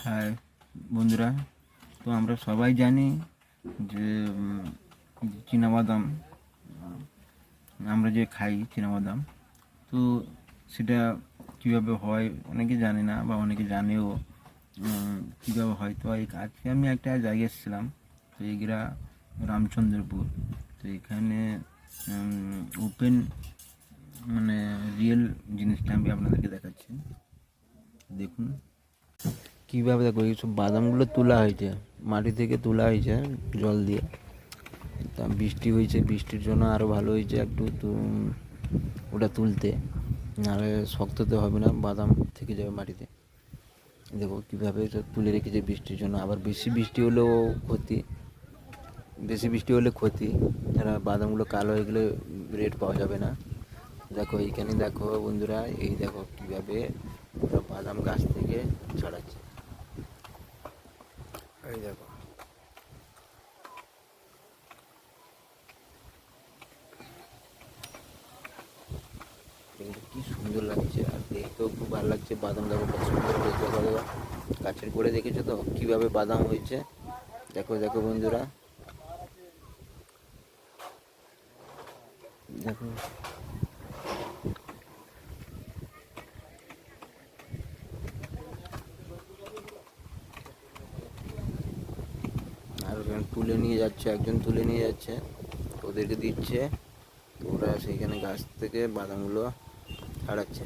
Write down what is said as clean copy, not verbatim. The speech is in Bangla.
হ্যাঁ বন্ধুরা, তো আমরা সবাই জানি যে চীনাবাদাম আমরা যে খাই চীনাবাদাম, তো সেটা কীভাবে হয় অনেকে জানে না বা অনেকে জানেও কীভাবে হয়। তো আজকে আমি একটা জায়গায় এসেছিলাম, তো এইগুলা রামচন্দ্রপুর। তো এখানে ওপেন মানে রিয়েল জিনিসটা আমি আপনাদেরকে দেখাচ্ছি, দেখুন কীভাবে। দেখো এইসব বাদামগুলো তোলা হয়েছে, মাটি থেকে তোলা হয়েছে জল দিয়ে। তা বৃষ্টি হয়েছে, বৃষ্টির জন্য আরও ভালো হয়েছে একটু ওটা তুলতে, নাহলে শক্ত তো হবে না, বাদাম থেকে যাবে মাটিতে। দেখো কীভাবে তুলে রেখেছে বৃষ্টির জন্য। আবার বেশি বৃষ্টি হলেও ক্ষতি, বেশি বৃষ্টি হলে ক্ষতি, তারা বাদামগুলো কালো হয়ে গেলে রেট পাওয়া যাবে না। দেখো এইখানে দেখো বন্ধুরা, এই দেখো কীভাবে পুরো বাদাম গাছ থেকে ছাড়াচ্ছে, এই দেখো। কিন্তু কি সুন্দর লাগছে, আর দেখতেও খুব ভালো লাগছে। বাদাম দেখো কত সুন্দর হয়েছে, দেখো গাছের গোড়ে দেখেছো তো কিভাবে বাদাম হয়েছে। দেখো দেখো বন্ধুরা, দেখো আর তুলে নিয়ে যাচ্ছে, একজন তুলে নিয়ে যাচ্ছে, ওদেরকে দিচ্ছে, তো ওরা সেইখানে গাছ থেকে বাদামগুলো ছাড়াচ্ছে।